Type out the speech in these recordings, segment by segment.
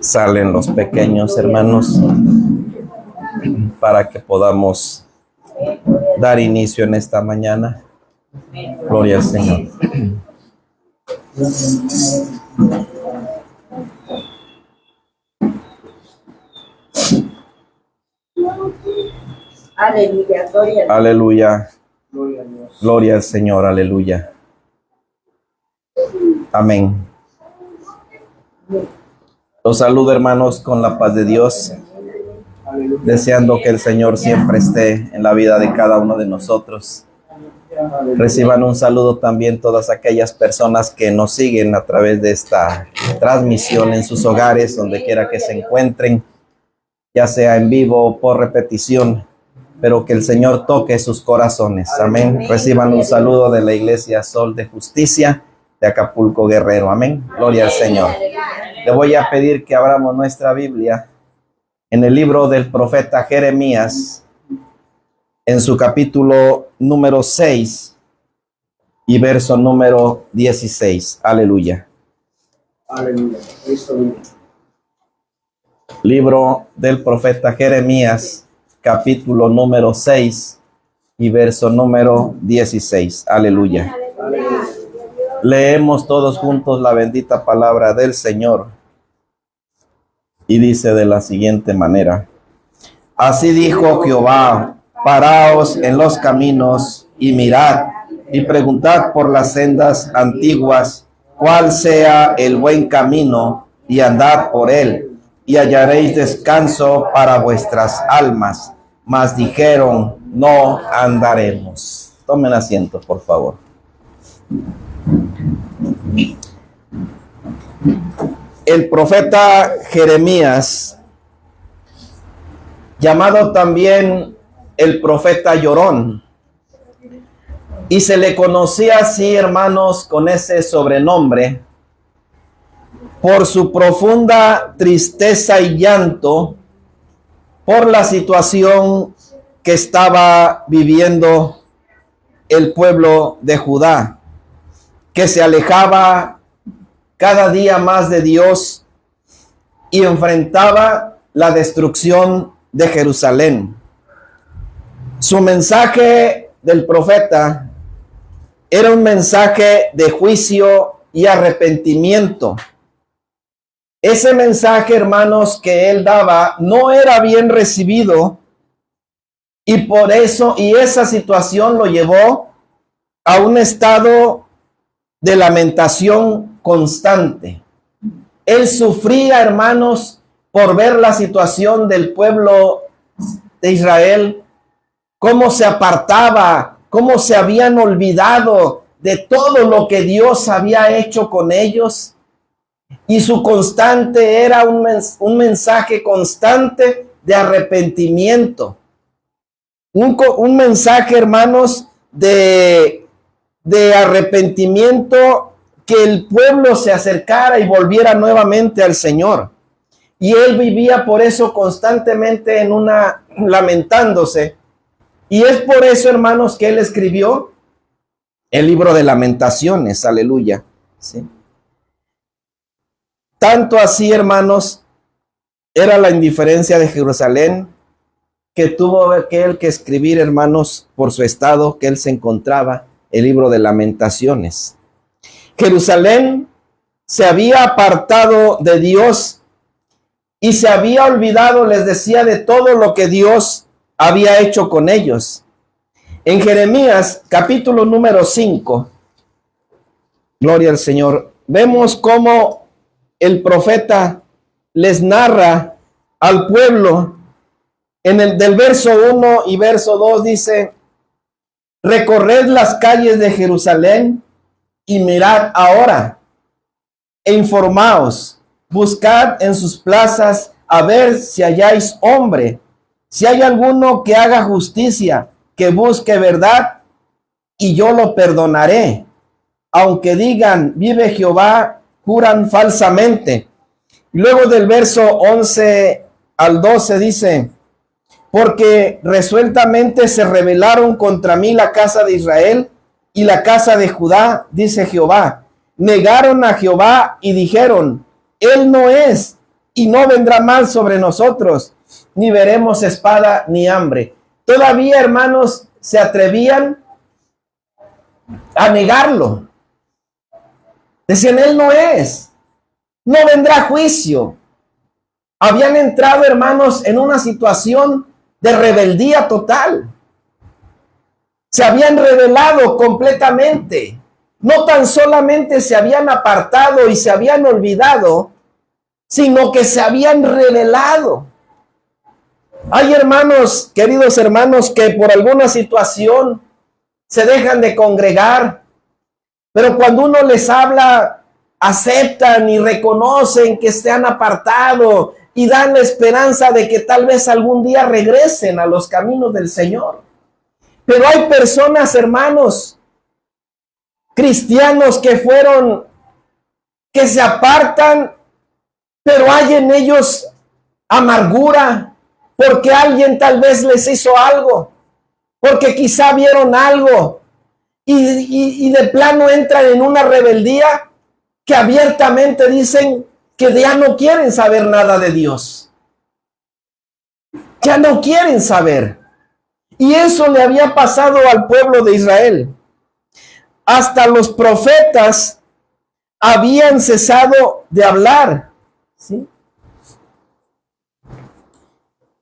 Salen los pequeños, hermanos, para que podamos dar inicio en esta mañana. Gloria al Señor. Aleluya, gloria a Dios. Aleluya. Gloria al Señor, aleluya. Amén. Los saludo, hermanos, con la paz de Dios, deseando que el Señor siempre esté en la vida de cada uno de nosotros. Reciban un saludo también todas aquellas personas que nos siguen a través de esta transmisión en sus hogares, donde quiera que se encuentren, ya sea en vivo o por repetición, pero que el Señor toque sus corazones. Amén. Reciban un saludo de la Iglesia Sol de Justicia de Acapulco, Guerrero. Amén. Gloria al Señor. Le voy a pedir que abramos nuestra Biblia en el libro del profeta Jeremías, en su capítulo número 6 y verso número 16. Aleluya. Aleluya. Cristo vive. Libro del profeta Jeremías, capítulo número 6 y verso número 16. Aleluya. Aleluya. Leemos todos juntos la bendita palabra del Señor. Y dice de la siguiente manera: Así dijo Jehová, paraos en los caminos y mirad, y preguntad por las sendas antiguas, cuál sea el buen camino, y andad por él, y hallaréis descanso para vuestras almas. Mas dijeron, no andaremos. Tomen asiento, por favor. El profeta Jeremías, llamado también el profeta llorón, y se le conocía así, hermanos, con ese sobrenombre, por su profunda tristeza y llanto por la situación que estaba viviendo el pueblo de Judá, que se alejaba cada día más de Dios y enfrentaba la destrucción de Jerusalén. Su mensaje del profeta era un mensaje de juicio y arrepentimiento. Ese mensaje, hermanos, que él daba no era bien recibido, y por eso, y esa situación lo llevó a un estado de lamentación constante. Él sufría, hermanos, por ver la situación del pueblo de Israel, cómo se apartaba, cómo se habían olvidado de todo lo que Dios había hecho con ellos. Y su constante era un mensaje constante de arrepentimiento. Un mensaje, hermanos, de arrepentimiento, que el pueblo se acercara y volviera nuevamente al Señor. Y él vivía por eso constantemente lamentándose. Y es por eso, hermanos, que él escribió el libro de Lamentaciones. Aleluya. ¿Sí? Tanto así, hermanos, era la indiferencia de Jerusalén, que tuvo aquel que escribir, hermanos, por su estado que él se encontraba, el libro de Lamentaciones. Jerusalén se había apartado de Dios y se había olvidado, les decía, de todo lo que Dios había hecho con ellos. En Jeremías, capítulo número 5, gloria al Señor, vemos cómo el profeta les narra al pueblo. Del verso 1 y verso 2 dice: recorred las calles de Jerusalén y mirad ahora, e informaos, buscad en sus plazas a ver si halláis hombre, si hay alguno que haga justicia, que busque verdad, y yo lo perdonaré. Aunque digan, vive Jehová, juran falsamente. Y luego del verso 11 al 12 dice: porque resueltamente se rebelaron contra mí la casa de Israel y la casa de Judá, dice Jehová. Negaron a Jehová y dijeron: Él no es y no vendrá mal sobre nosotros, ni veremos espada ni hambre. Todavía, hermanos, se atrevían a negarlo. Decían, Él no es, no vendrá juicio. Habían entrado, hermanos, en una situación de rebeldía total. Se habían rebelado completamente. No tan solamente se habían apartado y se habían olvidado, sino que se habían rebelado. Hay hermanos, queridos hermanos, que por alguna situación se dejan de congregar, pero cuando uno les habla, aceptan y reconocen que se han apartado y dan la esperanza de que tal vez algún día regresen a los caminos del Señor. Pero hay personas, hermanos, cristianos que se apartan, pero hay en ellos amargura, porque alguien tal vez les hizo algo, porque quizá vieron algo, y de plano entran en una rebeldía que abiertamente dicen que ya no quieren saber nada de Dios. Ya no quieren saber. Y eso le había pasado al pueblo de Israel. Hasta los profetas habían cesado de hablar. ¿Sí?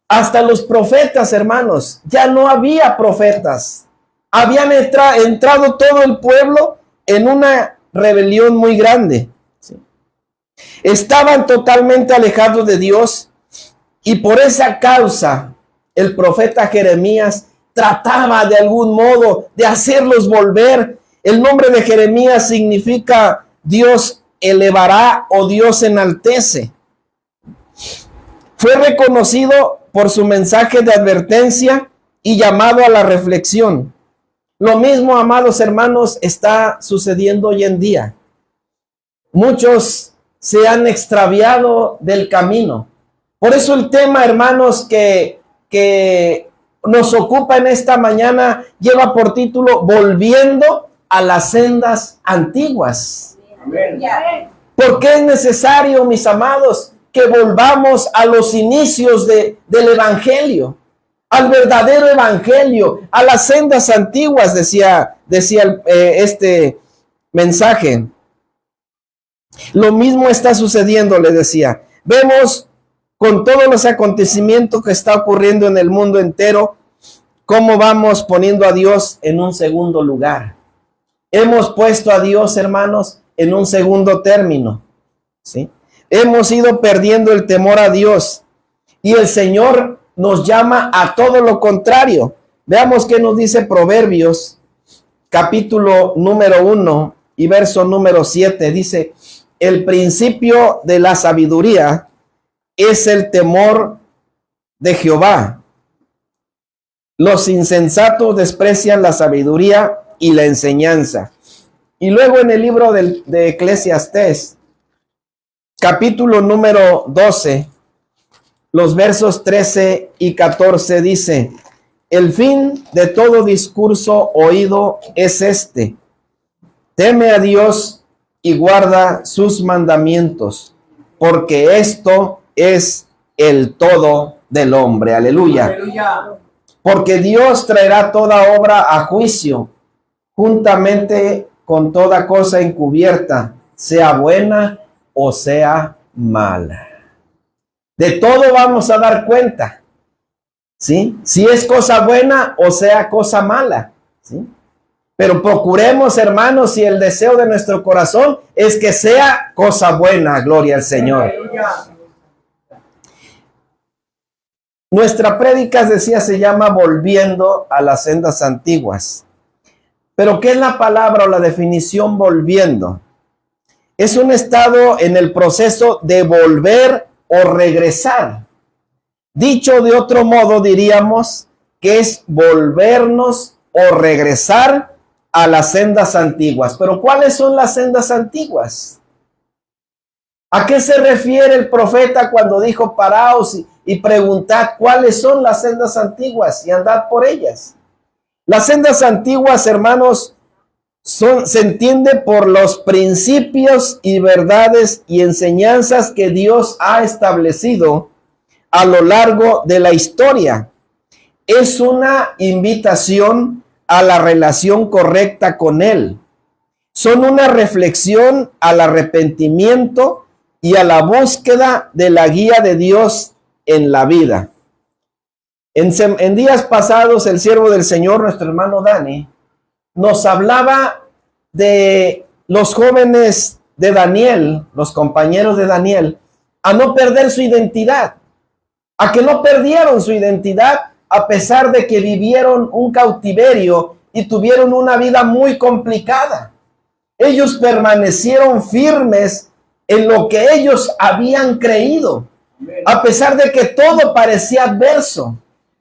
Hasta los profetas, hermanos, ya no había profetas. Habían entrado todo el pueblo en una rebelión muy grande. ¿Sí? Estaban totalmente alejados de Dios y por esa causa el profeta Jeremías trataba de algún modo de hacerlos volver. El nombre de Jeremías significa Dios elevará o Dios enaltece. Fue reconocido por su mensaje de advertencia y llamado a la reflexión. Lo mismo, amados hermanos, está sucediendo hoy en día. Muchos se han extraviado del camino. Por eso el tema, hermanos, que nos ocupa en esta mañana lleva por título Volviendo a las sendas antiguas. Amén. Porque es necesario, mis amados, que volvamos a los inicios del Evangelio, al verdadero Evangelio, a las sendas antiguas, decía este mensaje. Lo mismo está sucediendo, le decía. Vemos con todos los acontecimientos que está ocurriendo en el mundo entero, cómo vamos poniendo a Dios en un segundo lugar. Hemos puesto a Dios, hermanos, en un segundo término, ¿sí? Hemos ido perdiendo el temor a Dios y el Señor nos llama a todo lo contrario. Veamos qué nos dice Proverbios, capítulo número 1 y verso número 7. Dice, el principio de la sabiduría es el temor de Jehová. Los insensatos desprecian la sabiduría y la enseñanza. Y luego en el libro de Eclesiastés, capítulo número 12, los versos 13 y 14 dice, el fin de todo discurso oído es este, teme a Dios y guarda sus mandamientos, porque esto es el todo del hombre. Aleluya. Aleluya. Porque Dios traerá toda obra a juicio, juntamente con toda cosa encubierta, sea buena o sea mala. De todo vamos a dar cuenta, ¿sí? Si es cosa buena o sea cosa mala, ¿sí? Pero procuremos, hermanos, y el deseo de nuestro corazón es que sea cosa buena, gloria al Señor. Aleluya. Nuestra prédica, decía, se llama Volviendo a las sendas antiguas. Pero ¿qué es la palabra o la definición volviendo? Es un estado en el proceso de volver o regresar. Dicho de otro modo, diríamos que es volvernos o regresar a las sendas antiguas. Pero ¿cuáles son las sendas antiguas? ¿A qué se refiere el profeta cuando dijo paraos y preguntad cuáles son las sendas antiguas y andad por ellas? Las sendas antiguas, hermanos, se entiende por los principios y verdades y enseñanzas que Dios ha establecido a lo largo de la historia. Es una invitación a la relación correcta con Él. Son una reflexión al arrepentimiento y a la búsqueda de la guía de Dios en la vida. En días pasados, el siervo del Señor, nuestro hermano Dani, nos hablaba de los jóvenes de Daniel, los compañeros de Daniel, a no perder su identidad, a que no perdieron su identidad a pesar de que vivieron un cautiverio y tuvieron una vida muy complicada. Ellos permanecieron firmes en lo que ellos habían creído, a pesar de que todo parecía adverso,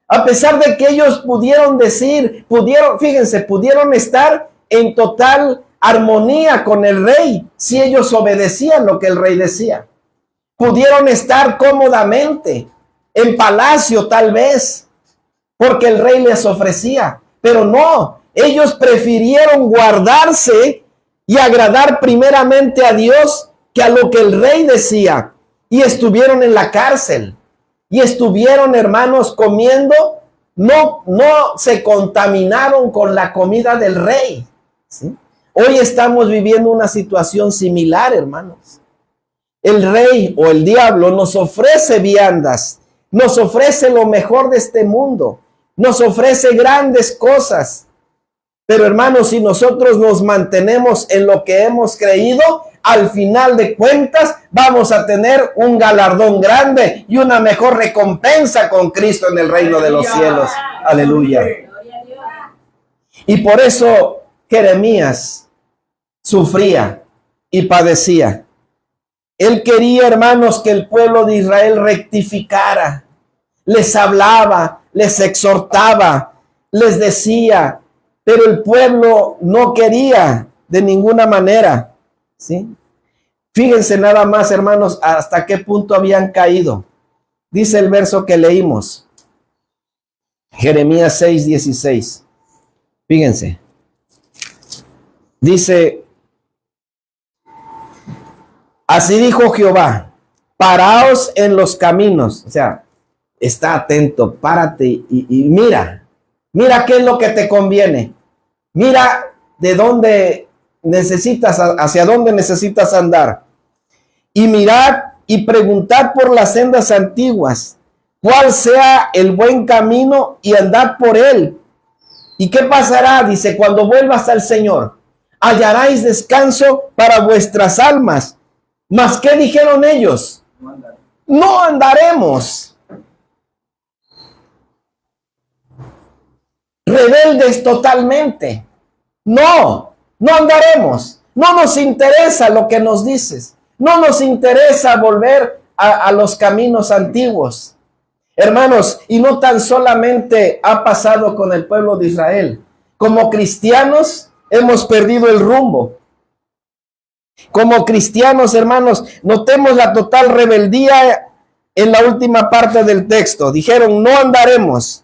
a pesar de que ellos pudieron decir, pudieron estar en total armonía con el rey si ellos obedecían lo que el rey decía. Pudieron estar cómodamente en palacio tal vez, porque el rey les ofrecía, pero no, ellos prefirieron guardarse y agradar primeramente a Dios que a lo que el rey decía, y estuvieron en la cárcel, y estuvieron, hermanos, comiendo, no se contaminaron con la comida del rey, ¿sí? Hoy estamos viviendo una situación similar, hermanos. El rey o el diablo nos ofrece viandas, nos ofrece lo mejor de este mundo, nos ofrece grandes cosas. Pero hermanos, si nosotros nos mantenemos en lo que hemos creído, al final de cuentas vamos a tener un galardón grande y una mejor recompensa con Cristo en el reino de los cielos. Aleluya. Y por eso Jeremías sufría y padecía. Él quería, hermanos, que el pueblo de Israel rectificara. Les hablaba, les exhortaba, les decía, pero el pueblo no quería de ninguna manera, ¿sí? Fíjense nada más, hermanos, hasta qué punto habían caído. Dice el verso que leímos, Jeremías 6:16. Fíjense. Dice, así dijo Jehová, paraos en los caminos. O sea, está atento, párate y mira qué es lo que te conviene. Mira de dónde necesitas, hacia dónde necesitas andar. Y mirad y preguntad por las sendas antiguas, cuál sea el buen camino y andad por él. ¿Y qué pasará? Dice, cuando vuelvas al Señor, hallaréis descanso para vuestras almas. ¿Mas qué dijeron ellos? No andaremos. Rebeldes totalmente. No andaremos. No nos interesa lo que nos dices. No nos interesa volver a los caminos antiguos. Hermanos, y no tan solamente ha pasado con el pueblo de Israel. Como cristianos hemos perdido el rumbo. Como cristianos, hermanos, notemos la total rebeldía en la última parte del texto. Dijeron, no andaremos.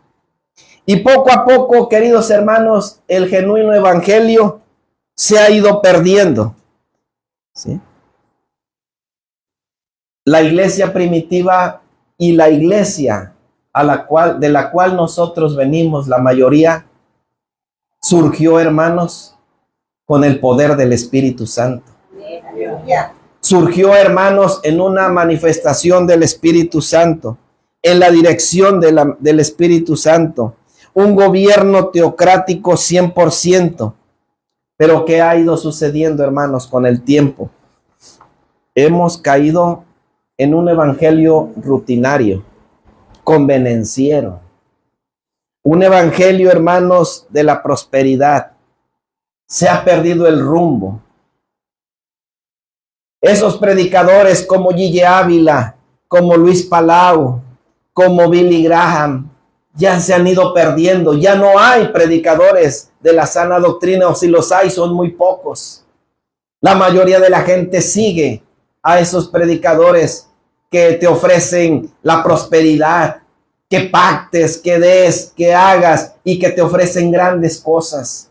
Y poco a poco, queridos hermanos, el genuino evangelio se ha ido perdiendo, ¿sí? La iglesia primitiva y la iglesia de la cual nosotros venimos, la mayoría, surgió, hermanos, con el poder del Espíritu Santo. Surgió, hermanos, en una manifestación del Espíritu Santo, en la dirección del Espíritu Santo. Un gobierno teocrático 100%. Pero ¿qué ha ido sucediendo, hermanos, con el tiempo? Hemos caído en un evangelio rutinario, convenenciero. Un evangelio, hermanos, de la prosperidad. Se ha perdido el rumbo. Esos predicadores como Gille Ávila, como Luis Palau, como Billy Graham, ya se han ido perdiendo. Ya no hay predicadores de la sana doctrina, o si los hay, son muy pocos. La mayoría de la gente sigue a esos predicadores que te ofrecen la prosperidad, que pactes, que des, que hagas y que te ofrecen grandes cosas.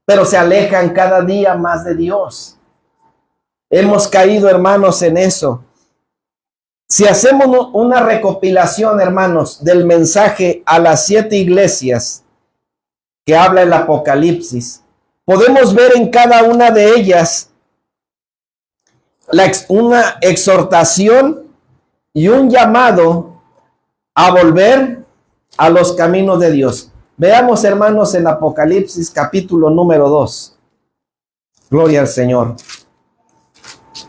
pero se alejan cada día más de Dios. Hemos caído, hermanos, en eso. Si hacemos una recopilación, hermanos, del mensaje a las 7 iglesias que habla el Apocalipsis, podemos ver en cada una de ellas una exhortación y un llamado a volver a los caminos de Dios. Veamos, hermanos, en Apocalipsis capítulo número 2. Gloria al Señor.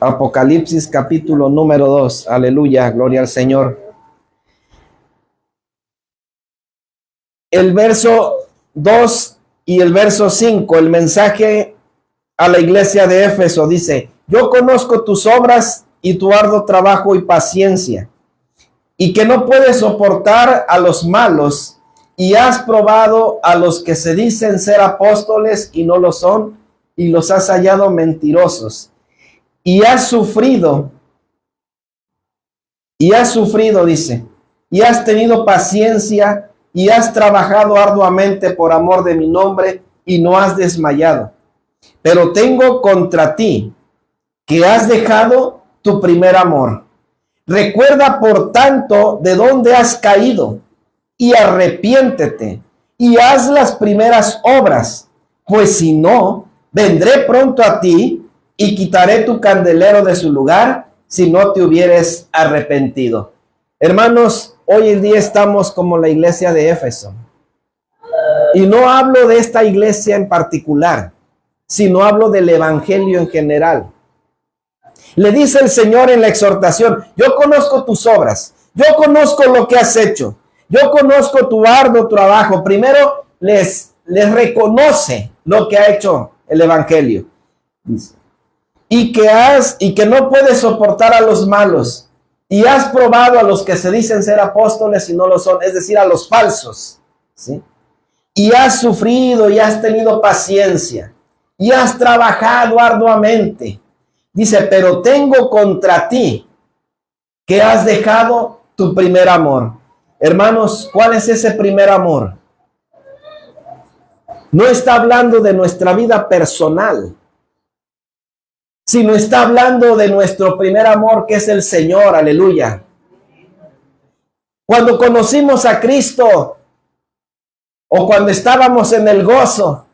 Apocalipsis capítulo número 2. Aleluya, gloria al Señor. El verso 2 y el verso 5, el mensaje a la iglesia de Éfeso dice: yo conozco tus obras y tu arduo trabajo y paciencia, y que no puedes soportar a los malos, y has probado a los que se dicen ser apóstoles y no lo son, y los has hallado mentirosos. Y has sufrido, dice, y has tenido paciencia, y has trabajado arduamente por amor de mi nombre, y no has desmayado. Pero tengo contra ti que has dejado tu primer amor. Recuerda, por tanto, de dónde has caído, y arrepiéntete, y haz las primeras obras, pues si no, vendré pronto a ti, y quitaré tu candelero de su lugar, si no te hubieres arrepentido. Hermanos, hoy en día estamos como la iglesia de Éfeso. Y no hablo de esta iglesia en particular, sino hablo del evangelio en general. Le dice el Señor en la exhortación: yo conozco tus obras, yo conozco lo que has hecho, yo conozco tu arduo trabajo. Primero les reconoce lo que ha hecho el evangelio. Dice, y que no puedes soportar a los malos, y has probado a los que se dicen ser apóstoles y no lo son, es decir, a los falsos, ¿sí? Y has sufrido y has tenido paciencia y has trabajado arduamente. Dice, pero tengo contra ti que has dejado tu primer amor. Hermanos, ¿cuál es ese primer amor? No está hablando de nuestra vida personal, sino está hablando de nuestro primer amor, que es el Señor. Aleluya. Cuando conocimos a Cristo, o cuando estábamos en el gozo,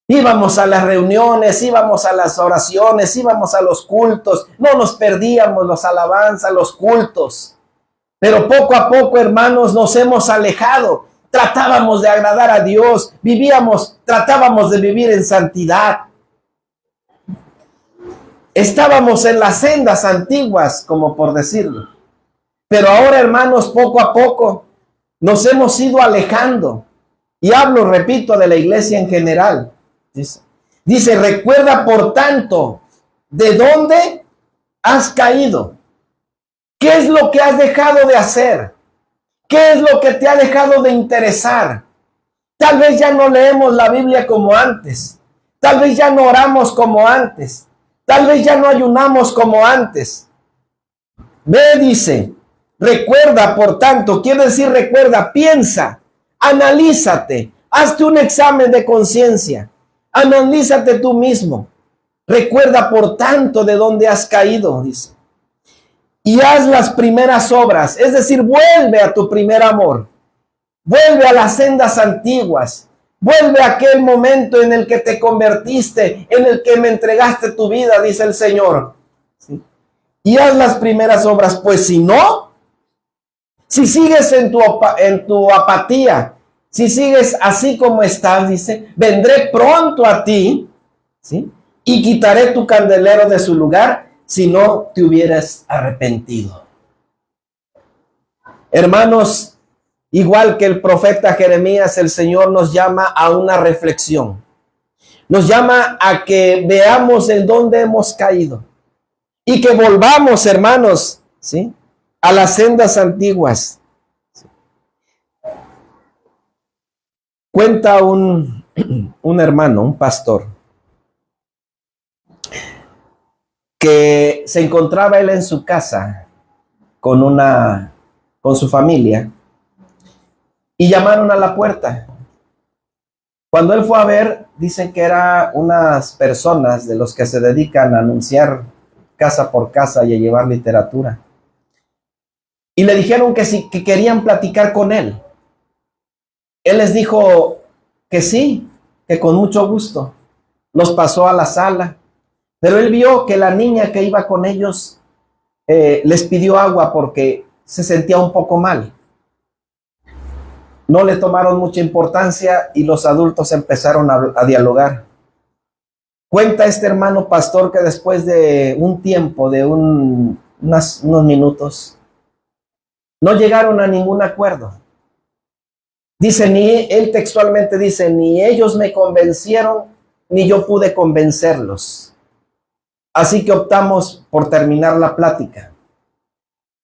íbamos a las reuniones, íbamos a las oraciones, íbamos a los cultos, no nos perdíamos las alabanzas, los cultos. Pero poco a poco, hermanos, nos hemos alejado. Tratábamos de agradar a Dios, tratábamos de vivir en santidad. Estábamos en las sendas antiguas, como por decirlo. Pero ahora, hermanos, poco a poco nos hemos ido alejando. Y hablo, repito, de la iglesia en general. Dice, recuerda, por tanto, de dónde has caído. ¿Qué es lo que has dejado de hacer? ¿Qué es lo que te ha dejado de interesar? Tal vez ya no leemos la Biblia como antes. Tal vez ya no oramos como antes. Tal vez ya no ayunamos como antes. Ve, dice, recuerda, por tanto, quiere decir recuerda, piensa, analízate, hazte un examen de conciencia, analízate tú mismo. Recuerda, por tanto, de dónde has caído, dice. Y haz las primeras obras, es decir, vuelve a tu primer amor, vuelve a las sendas antiguas. Vuelve a aquel momento en el que te convertiste, en el que me entregaste tu vida, dice el Señor. ¿Sí? Y haz las primeras obras, pues si no, si sigues en tu apatía, si sigues así como estás, dice, vendré pronto a ti, ¿sí? Y quitaré tu candelero de su lugar, si no te hubieras arrepentido. Hermanos, igual que el profeta Jeremías, el Señor nos llama a una reflexión. Nos llama a que veamos en dónde hemos caído. Y que volvamos, hermanos, ¿sí?, a las sendas antiguas. Cuenta un hermano, un pastor, que se encontraba él en su casa con su familia. Y llamaron a la puerta. Cuando él fue a ver, dicen que eran unas personas de los que se dedican a anunciar casa por casa y a llevar literatura. Y le dijeron que sí, que querían platicar con él. Él les dijo que sí, que con mucho gusto. Los pasó a la sala, pero él vio que la niña que iba con ellos les pidió agua porque se sentía un poco mal. No le tomaron mucha importancia y los adultos empezaron a dialogar. Cuenta este hermano pastor que después de un tiempo, de unos minutos, no llegaron a ningún acuerdo. Dice, él textualmente dice, ni ellos me convencieron, ni yo pude convencerlos. Así que optamos por terminar la plática.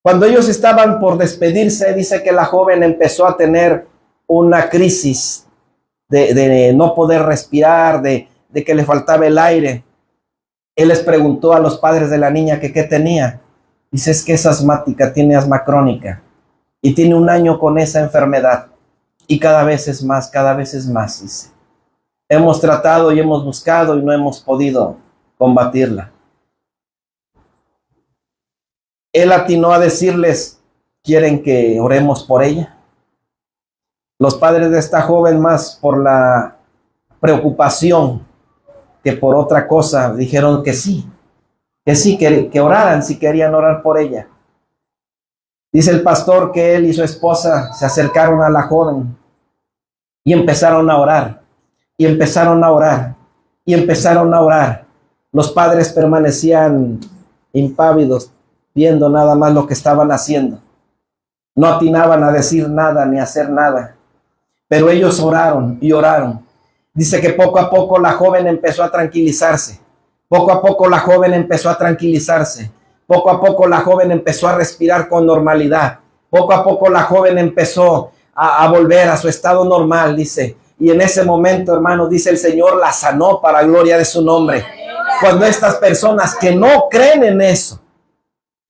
Cuando ellos estaban por despedirse, dice que la joven empezó a tener una crisis de no poder respirar, de que le faltaba el aire. Él les preguntó a los padres de la niña que qué tenía. Dice, es que es asmática, tiene asma crónica y tiene 1 año con esa enfermedad y cada vez es más, dice. Hemos tratado y hemos buscado y no hemos podido combatirla. Él atinó a decirles, ¿quieren que oremos por ella? Los padres de esta joven, más por la preocupación que por otra cosa, dijeron que sí, que oraran si querían orar por ella. Dice el pastor que él y su esposa se acercaron a la joven y empezaron a orar, y empezaron a orar, y empezaron a orar. Los padres permanecían impávidos, viendo nada más lo que estaban haciendo. No atinaban a decir nada ni a hacer nada, pero ellos oraron y oraron. Dice que poco a poco la joven empezó a tranquilizarse. Poco a poco la joven empezó a tranquilizarse. Poco a poco la joven empezó a respirar con normalidad. Poco a poco la joven empezó a volver a su estado normal, dice. Y en ese momento, hermanos, dice el Señor la sanó para gloria de su nombre. Cuando estas personas que no creen en eso,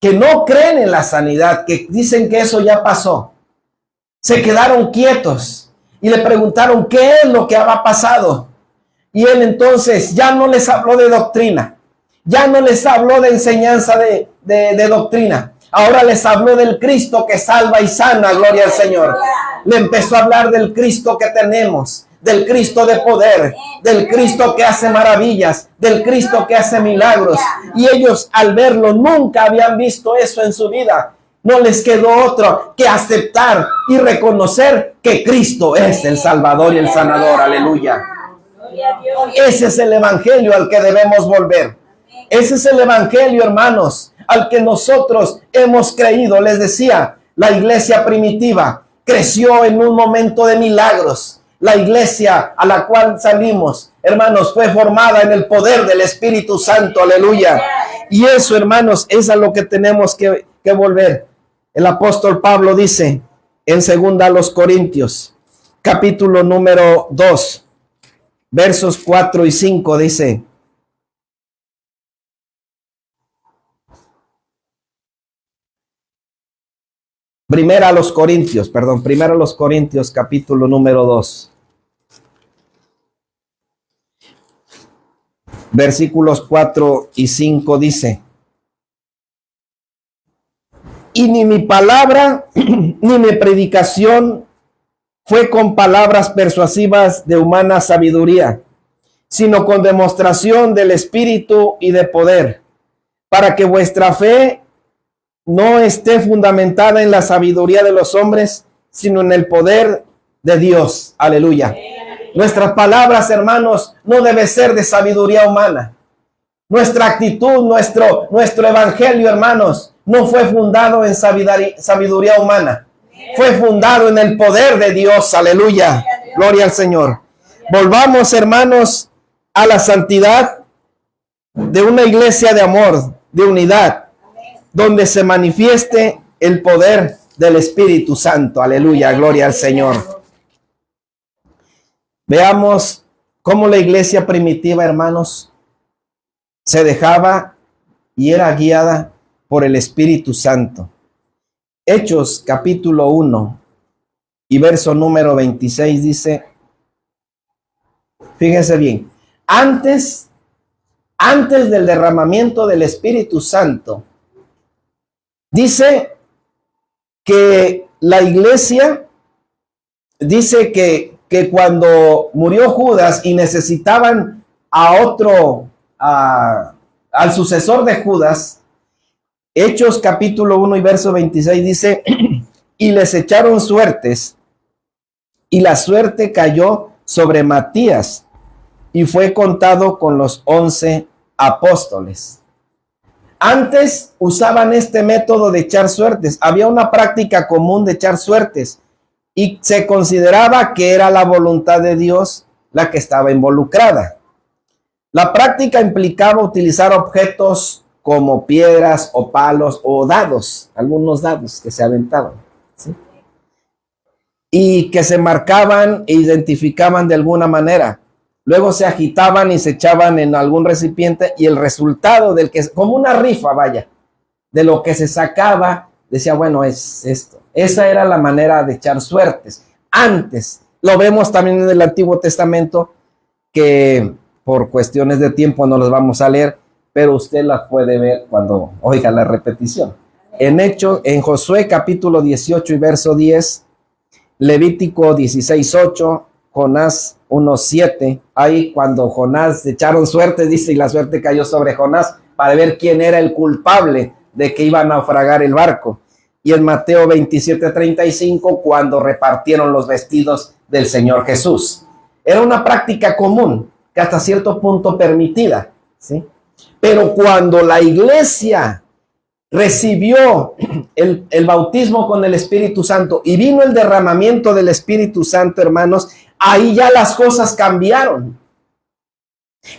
que no creen en la sanidad, que dicen que eso ya pasó, se quedaron quietos y le preguntaron qué es lo que había pasado. Y él entonces ya no les habló de doctrina, ya no les habló de enseñanza de doctrina. Ahora les habló del Cristo que salva y sana, gloria al Señor. Le empezó a hablar del Cristo que tenemos, del Cristo de poder, del Cristo que hace maravillas, del Cristo que hace milagros. Y ellos al verlo nunca habían visto eso en su vida. No les quedó otro que aceptar y reconocer que Cristo es el Salvador y el Sanador. Aleluya. Ese es el evangelio al que debemos volver. Ese es el evangelio, hermanos, al que nosotros hemos creído. Les decía, la iglesia primitiva creció en un momento de milagros. La iglesia a la cual salimos, hermanos, fue formada en el poder del Espíritu Santo. Aleluya. Y eso, hermanos, es a lo que tenemos que volver. El apóstol Pablo dice en 2 Corintios, capítulo número 2, versos 4 y 5, dice: Primera a los Corintios, capítulo número 2. Versículos 4 y 5 dice: Y ni mi palabra ni mi predicación fue con palabras persuasivas de humana sabiduría, sino con demostración del Espíritu y de poder, para que vuestra fe no esté fundamentada en la sabiduría de los hombres, sino en el poder de Dios. Aleluya. Nuestras palabras, hermanos, no debe ser de sabiduría humana. Nuestra actitud, nuestro evangelio, hermanos, no fue fundado en sabiduría humana. Fue fundado en el poder de Dios. Aleluya. Gloria al Señor. Volvamos, hermanos, a la santidad de una iglesia de amor, de unidad, donde se manifieste el poder del Espíritu Santo. Aleluya, gloria al Señor. Veamos cómo la iglesia primitiva, hermanos, se dejaba y era guiada por el Espíritu Santo. Hechos capítulo 1 y verso número 26 dice: Fíjense bien, antes del derramamiento del Espíritu Santo, dice que la iglesia, dice que cuando murió Judas y necesitaban al sucesor de Judas, Hechos capítulo 1 y verso 26 dice, y les echaron suertes, y la suerte cayó sobre Matías, y fue contado con los 11 apóstoles. Antes usaban este método de echar suertes. Había una práctica común de echar suertes y se consideraba que era la voluntad de Dios la que estaba involucrada. La práctica implicaba utilizar objetos como piedras o palos o dados, algunos dados que se aventaban, ¿sí? Y que se marcaban e identificaban de alguna manera. Luego se agitaban y se echaban en algún recipiente y el resultado del que, como una rifa, vaya, de lo que se sacaba, decía, bueno, es esto. Esa era la manera de echar suertes. Antes, lo vemos también en el Antiguo Testamento, que por cuestiones de tiempo no los vamos a leer, pero usted las puede ver cuando oiga la repetición. En Josué capítulo 18 y verso 10, Levítico 16:8, Jonás 1:7, ahí cuando Jonás echaron suerte, dice, y la suerte cayó sobre Jonás para ver quién era el culpable de que iba a naufragar el barco. Y en Mateo 27:35, cuando repartieron los vestidos del Señor Jesús. Era una práctica común, que hasta cierto punto permitida, ¿sí? Pero cuando la iglesia recibió el bautismo con el Espíritu Santo y vino el derramamiento del Espíritu Santo, hermanos, ahí ya las cosas cambiaron.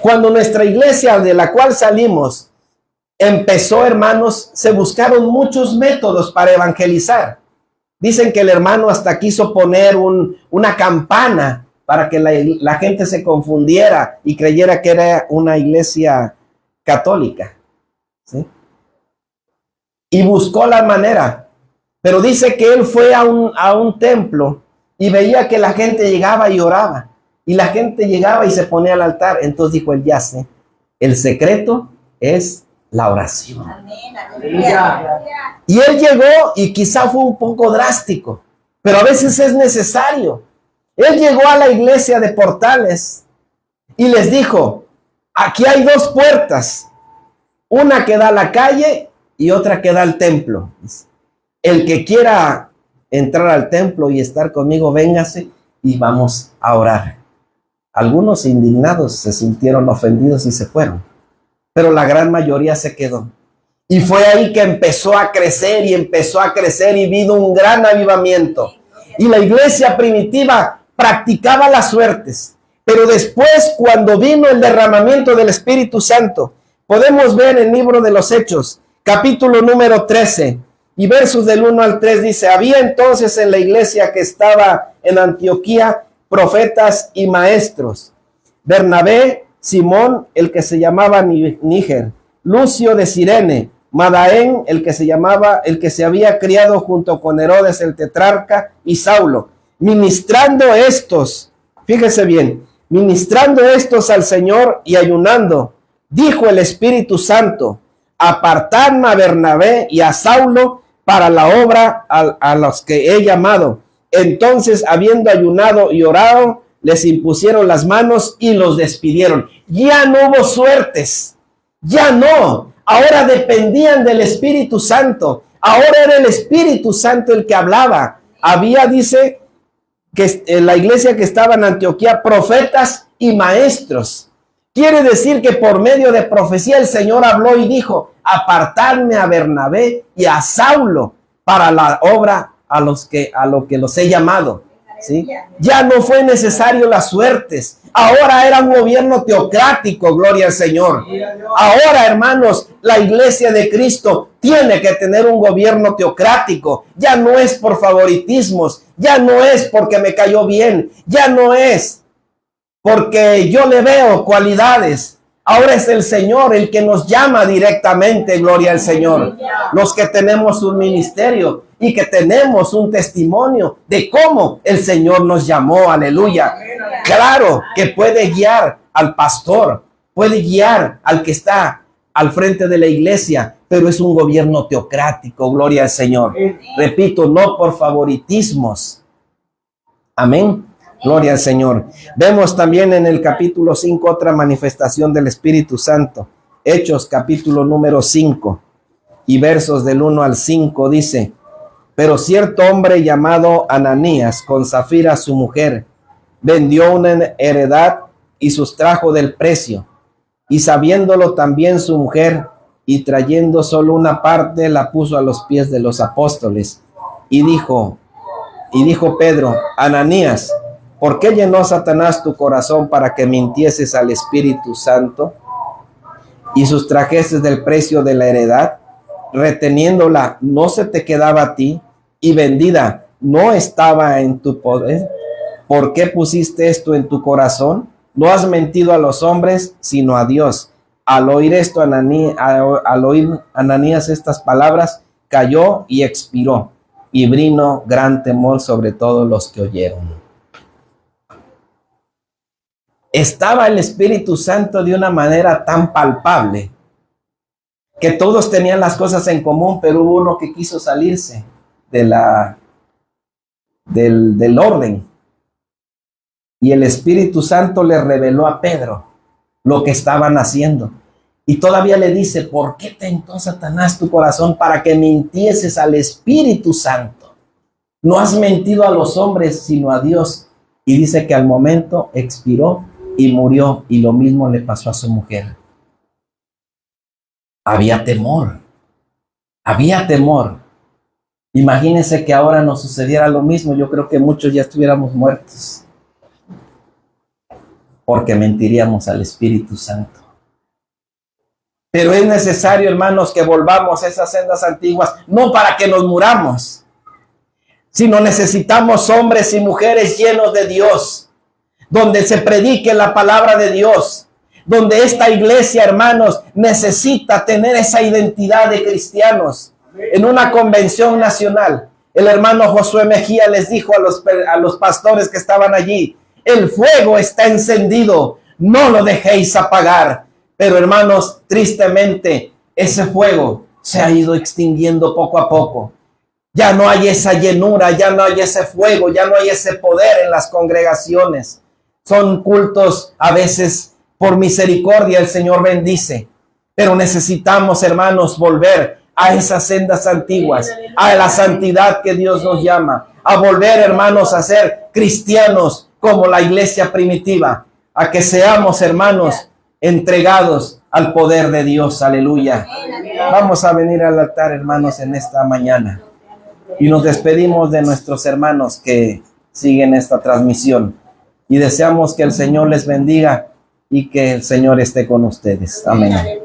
Cuando nuestra iglesia de la cual salimos empezó, hermanos, se buscaron muchos métodos para evangelizar. Dicen que el hermano hasta quiso poner una campana para que la gente se confundiera y creyera que era una iglesia católica, ¿sí? Y buscó la manera, pero dice que él fue a un templo y veía que la gente llegaba y oraba, y la gente llegaba y se ponía al altar. Entonces dijo él, ya sé, el secreto es la oración. Amén, aleluya. Y él llegó y quizá fue un poco drástico, pero a veces es necesario. Él llegó a la iglesia de Portales y les dijo, aquí hay dos puertas, una que da a la calle y otra que da al templo. El que quiera entrar al templo y estar conmigo, véngase y vamos a orar. Algunos indignados se sintieron ofendidos y se fueron, pero la gran mayoría se quedó. Y fue ahí que empezó a crecer y vino un gran avivamiento. Y la iglesia primitiva practicaba las suertes, pero después, cuando vino el derramamiento del Espíritu Santo, podemos ver en el libro de los Hechos, capítulo número 13, y versos del 1 al 3, dice, había entonces en la iglesia que estaba en Antioquía profetas y maestros, Bernabé, Simón, el que se llamaba Níger, Lucio de Cirene, Madaén, el que se había criado junto con Herodes el tetrarca, y Saulo, ministrando estos, fíjese bien, ministrando estos al Señor y ayunando, dijo el Espíritu Santo, apartadme a Bernabé y a Saulo para la obra a los que he llamado. Entonces, habiendo ayunado y orado, les impusieron las manos y los despidieron. Ya no hubo suertes, ya no. Ahora dependían del Espíritu Santo. Ahora era el Espíritu Santo el que hablaba. Había, dice, que en la iglesia que estaba en Antioquía, profetas y maestros. Quiere decir que por medio de profecía el Señor habló y dijo, apartadme a Bernabé y a Saulo para la obra a lo que los he llamado, ¿sí? Ya no fue necesario las suertes. Ahora era un gobierno teocrático, gloria al Señor. Ahora, hermanos, la iglesia de Cristo tiene que tener un gobierno teocrático. Ya no es por favoritismos, ya no es porque me cayó bien, ya no es porque yo le veo cualidades. Ahora es el Señor el que nos llama directamente, gloria al Señor. Los que tenemos un ministerio y que tenemos un testimonio de cómo el Señor nos llamó, aleluya. Claro que puede guiar al pastor, puede guiar al que está al frente de la iglesia, pero es un gobierno teocrático, gloria al Señor. Repito, no por favoritismos. Amén. Gloria al Señor. Vemos también en el capítulo 5 otra manifestación del Espíritu Santo. Hechos capítulo número 5 y versos del 1 al 5 dice: pero cierto hombre llamado Ananías, con Zafira su mujer, vendió una heredad y sustrajo del precio. Y sabiéndolo también su mujer, y trayendo solo una parte, la puso a los pies de los apóstoles. Y dijo Pedro: Ananías, ¿por qué llenó Satanás tu corazón para que mintieses al Espíritu Santo y sustrajeses del precio de la heredad? Reteniéndola, ¿no se te quedaba a ti? Y vendida, ¿no estaba en tu poder? ¿Por qué pusiste esto en tu corazón? No has mentido a los hombres, sino a Dios. Al oír esto, Ananías estas palabras, cayó y expiró. Y vino gran temor sobre todos los que oyeron. Estaba el Espíritu Santo de una manera tan palpable que todos tenían las cosas en común, pero hubo uno que quiso salirse del orden. Y el Espíritu Santo le reveló a Pedro lo que estaban haciendo. Y todavía le dice: ¿por qué tentó Satanás tu corazón para que mintieses al Espíritu Santo? No has mentido a los hombres, sino a Dios. Y dice que al momento expiró y murió, y lo mismo le pasó a su mujer. Había temor. Había temor. Imagínense que ahora nos sucediera lo mismo. Yo creo que muchos ya estuviéramos muertos, porque mentiríamos al Espíritu Santo. Pero es necesario, hermanos, que volvamos a esas sendas antiguas, no para que nos muramos, sino necesitamos hombres y mujeres llenos de Dios, donde se predique la palabra de Dios, donde esta iglesia, hermanos, necesita tener esa identidad de cristianos. En una convención nacional, el hermano Josué Mejía les dijo a los pastores que estaban allí: el fuego está encendido, no lo dejéis apagar. Pero, hermanos, tristemente, ese fuego se ha ido extinguiendo poco a poco. Ya no hay esa llenura, ya no hay ese fuego, ya no hay ese poder en las congregaciones. Son cultos a veces por misericordia, el Señor bendice. Pero necesitamos, hermanos, volver a esas sendas antiguas, a la santidad que Dios nos llama, a volver, hermanos, a ser cristianos como la iglesia primitiva, a que seamos, hermanos, entregados al poder de Dios. Aleluya. Vamos a venir al altar, hermanos, en esta mañana, y nos despedimos de nuestros hermanos que siguen esta transmisión, y deseamos que el Señor les bendiga y que el Señor esté con ustedes. Amén.